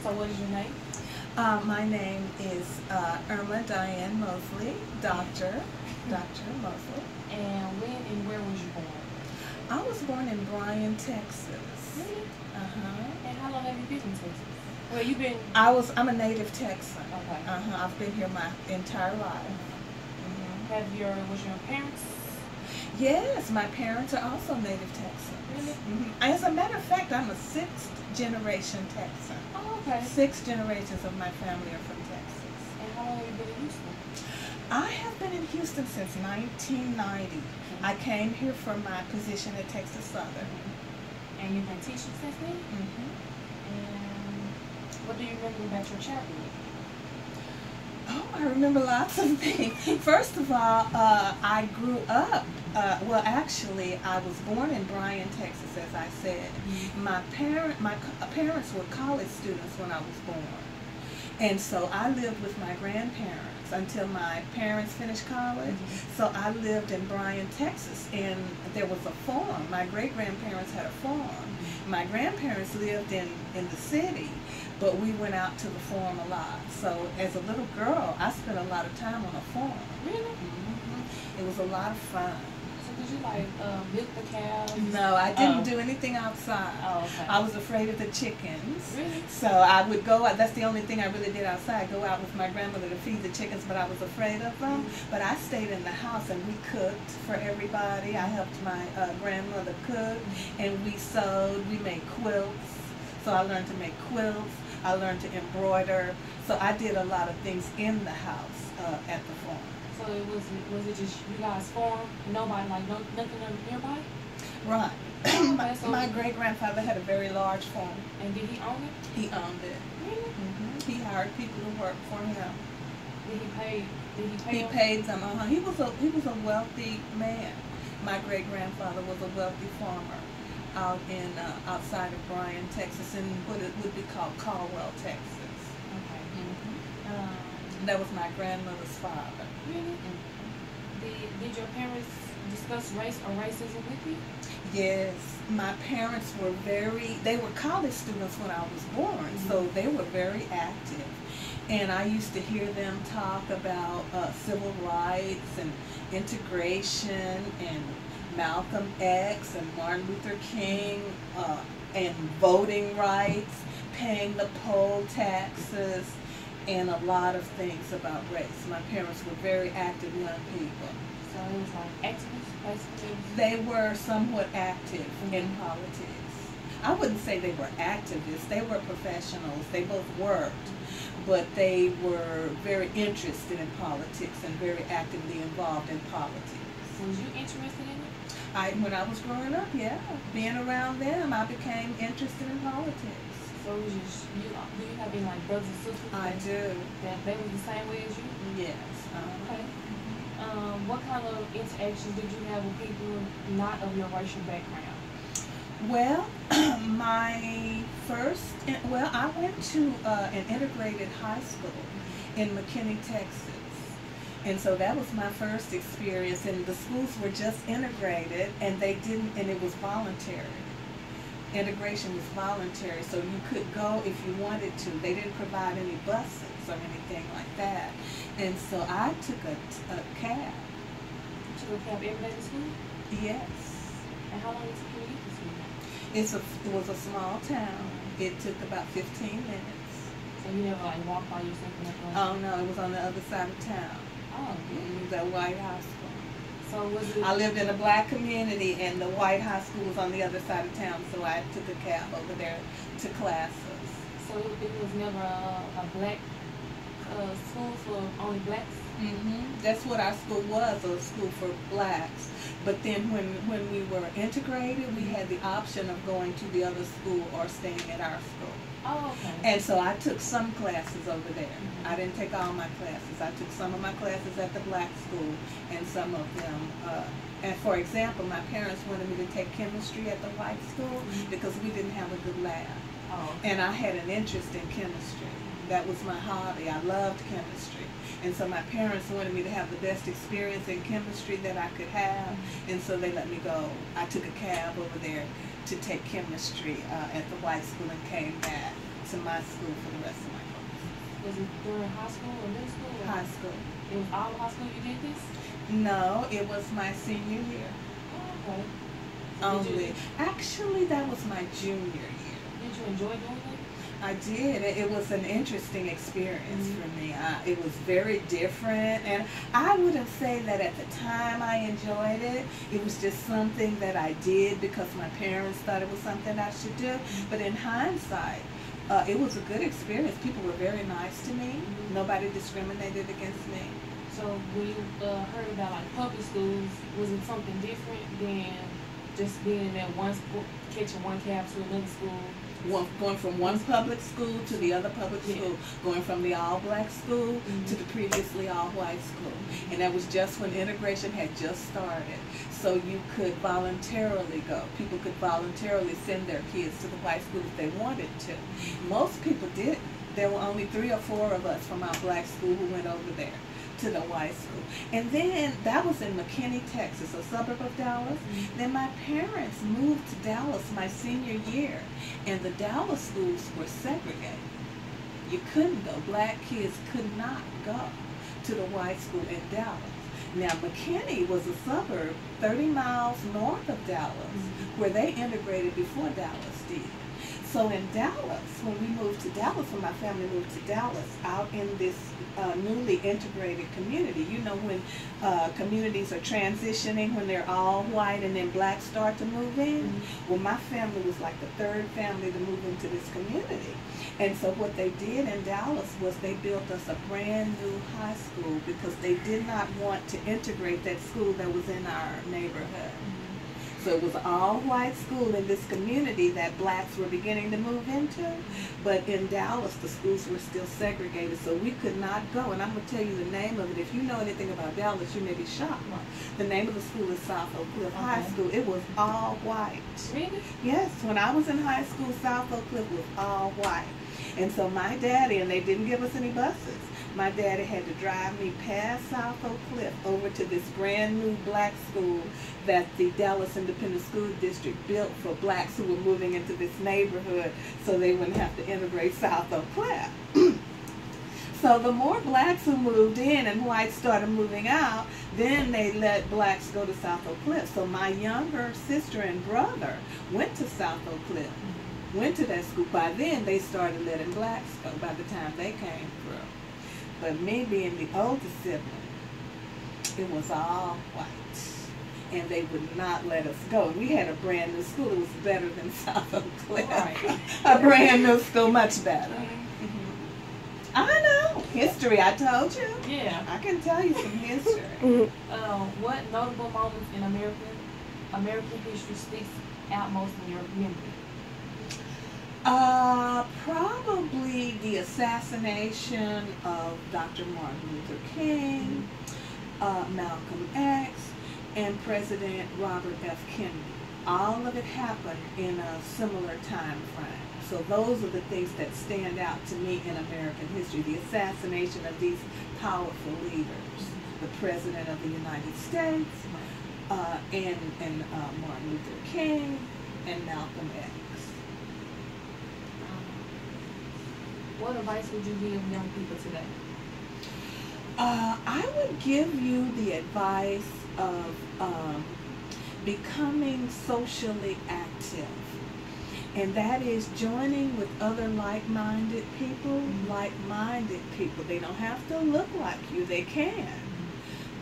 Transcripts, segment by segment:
So what is your name? My name is Irma Dianne Mosley, Dr. Mosley. And when and where was you born? I was born in Bryan, Texas. Really? Uh-huh. And how long have you been in Texas? Well, you've been... I'm a native Texan. Okay. Uh-huh. I've been here my entire life. Was your parents? Yes, my parents are also native Texans. Really? As a matter of fact, I'm a sixth generation Texan. Oh, okay. 6 generations of my family are from Texas. And how long have you been in Houston? I have been in Houston since 1990. I came here for my position at Texas Southern. And you've been teaching since then? And what do you remember about your childhood? Oh, I remember lots of things. First of all, I grew up, well actually I was born in Bryan, Texas, as I said. My parents were college students when I was born. And so I lived with my grandparents until my parents finished college. So I lived in Bryan, Texas, and there was a farm. My great-grandparents had a farm. My grandparents lived in the city, but we went out to the farm a lot. So as a little girl, I spent a lot of time on a farm. Really? It was a lot of fun. So did you like milk the cows? No, I didn't do anything outside. Oh, okay. I was afraid of the chickens. Really? So I would go out. That's the only thing I really did outside. Go out with my grandmother to feed the chickens, but I was afraid of them. But I stayed in the house and we cooked for everybody. I helped my grandmother cook, and we sewed. We made quilts. So I learned to make quilts. I learned to embroider. So I did a lot of things in the house at the farm. So was it just you guys farm? Nobody nothing nearby? Right. Okay, so my great-grandfather had a very large farm. And did he own it? He owned it. Really? He hired people to work for him. Did he pay He paid them. He was a wealthy man. My great-grandfather was a wealthy farmer out in outside of Bryan, Texas, in what it would be called Caldwell, Texas. Okay. That was my grandmother's father. Really? Did your parents discuss race or racism with you? Yes, my parents were they were college students when I was born, so they were very active. And I used to hear them talk about civil rights and integration and Malcolm X and Martin Luther King and voting rights, paying the poll taxes, and a lot of things about race. My parents were very active young people. So it was like activists, basically? They were somewhat active in politics. I wouldn't say they were activists. They were professionals. They both worked, but they were very interested in politics and very actively involved in politics. Was you interested in it? When I was growing up, yeah. Being around them, I became interested in politics. So do you have any like brothers and sisters? I do. That they were the same way as you? Yes. Okay. What kind of interactions did you have with people not of your racial background? Well, I went to an integrated high school in McKinney, Texas. And so that was my first experience, and the schools were just integrated, and it was voluntary. Integration was voluntary, so you could go if you wanted to. They didn't provide any buses or anything like that. And so I took a cab. You took a cab every day to school? Yes. And how long did it take you to get to school? It was a small town. It took about 15 minutes. So you never like walked by yourself? Oh no, it was on the other side of town. Oh, It was at White High School. So was it? I lived in a black community, and the White High School was on the other side of town, so I took a cab over there to classes. So it was never a black school for only blacks? That's what our school was, a school for blacks. But then when we were integrated, we had the option of going to the other school or staying at our school. Oh, okay. And so I took some classes over there. I didn't take all my classes. I took some of my classes at the black school and some of them. And for example, my parents wanted me to take chemistry at the white school because we didn't have a good lab. Oh, okay. And I had an interest in chemistry. That was my hobby. I loved chemistry. And so my parents wanted me to have the best experience in chemistry that I could have. And so they let me go. I took a cab over there to take chemistry at the white school and came back. to my school for the rest of my life. Was it during high school or middle school? Or High school. It was all of high school you did this? No, it was my senior year. Oh, okay. Only. Actually, that was my junior year. Did you enjoy doing it? I did. It was an interesting experience for me. It was very different, and I wouldn't say that at the time I enjoyed it. It was just something that I did because my parents thought it was something I should do. But in hindsight, it was a good experience. People were very nice to me. Nobody discriminated against me. So when you heard about like public schools, was it something different than just being in that one school, catching one cab to another school? Going from one public school to the other public school, going from the all-black school to the previously all-white school. And that was just when integration had just started. So you could voluntarily go. People could voluntarily send their kids to the white school if they wanted to. Most people didn't. There were only 3 or 4 of us from our black school who went over there to the white school. And then that was in McKinney, Texas, a suburb of Dallas. Then my parents moved to Dallas my senior year, and the Dallas schools were segregated. You couldn't go. Black kids could not go to the white school in Dallas. Now McKinney was a suburb 30 miles north of Dallas, where they integrated before Dallas did. So in Dallas, when we moved to Dallas, when my family moved to Dallas, out in this newly integrated community, you know, when communities are transitioning, when they're all white and then blacks start to move in, well, my family was like the 3rd family to move into this community. And so what they did in Dallas was they built us a brand new high school because they did not want to integrate that school that was in our neighborhood. So it was an all-white school in this community that blacks were beginning to move into, but in Dallas the schools were still segregated, so we could not go. And I'm going to tell you the name of it. If you know anything about Dallas, you may be shocked. The name of the school is South Oak Cliff High School. It was all white. Really? Yes, when I was in high school, South Oak Cliff was all white. And so my daddy, and they didn't give us any buses, my daddy had to drive me past South Oak Cliff over to this brand new black school that the Dallas Independent School District built for blacks who were moving into this neighborhood so they wouldn't have to integrate South Oak Cliff. So the more blacks who moved in and whites started moving out, then they let blacks go to South Oak Cliff. So my younger sister and brother went to South Oak Cliff, went to that school. By then they started letting blacks go by the time they came through. But me being the oldest sibling, it was all white. And they would not let us go. We had a brand new school. It was better than South Oak Cliff. Right. A brand new school, much better. I know. History, I told you. Yeah. I can tell you some history. What notable moments in American history sticks out most in your memory? Probably the assassination of Dr. Martin Luther King, Malcolm X, and President Robert F. Kennedy. All of it happened in a similar time frame. So those are the things that stand out to me in American history. The assassination of these powerful leaders, the President of the United States, and Martin Luther King, and Malcolm X. What advice would you give young people today? I would give you the advice of becoming socially active. And that is joining with other like-minded people, like-minded people. They don't have to look like you, they can.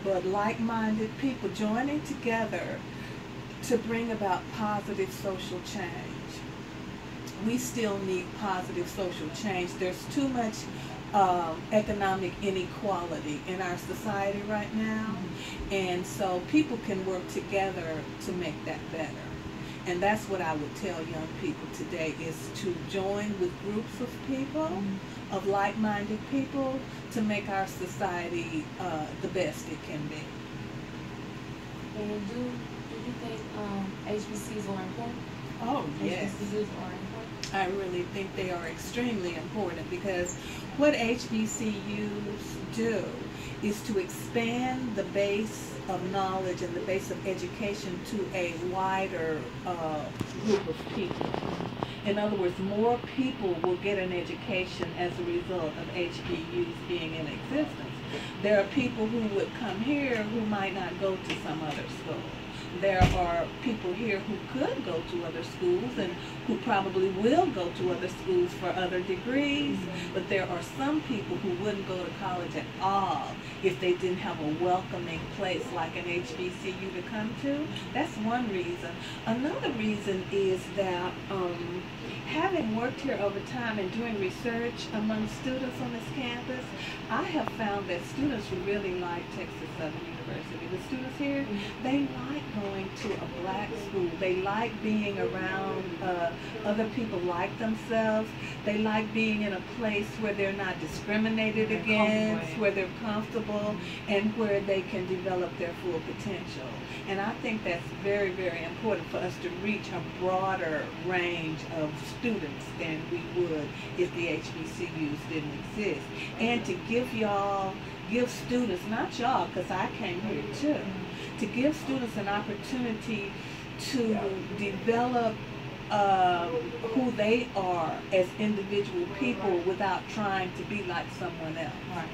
But like-minded people joining together to bring about positive social change. We still need positive social change. There's too much economic inequality in our society right now. And so people can work together to make that better. And that's what I would tell young people today, is to join with groups of people, of like-minded people, to make our society the best it can be. And do you think HBCUs are important? Oh, yes. HBCUs are important? I really think they are extremely important, because what HBCUs do is to expand the base of knowledge and the base of education to a wider group of people. In other words, more people will get an education as a result of HBUs being in existence. There are people who would come here who might not go to some other school. There are people here who could go to other schools and who probably will go to other schools for other degrees, but there are some people who wouldn't go to college at all if they didn't have a welcoming place like an HBCU to come to. That's one reason. Another reason is that having worked here over time and doing research among students on this campus, I have found that students really like Texas Southern University. The students here, they like going to a black school. They like being around other people like themselves. They like being in a place where they're not discriminated against, where they're comfortable, and where they can develop their full potential. And I think that's very, very important for us to reach a broader range of students than we would if the HBCUs didn't exist. And to give students, not y'all, because I came here too, to give students an opportunity to develop who they are as individual people without trying to be like someone else. Right.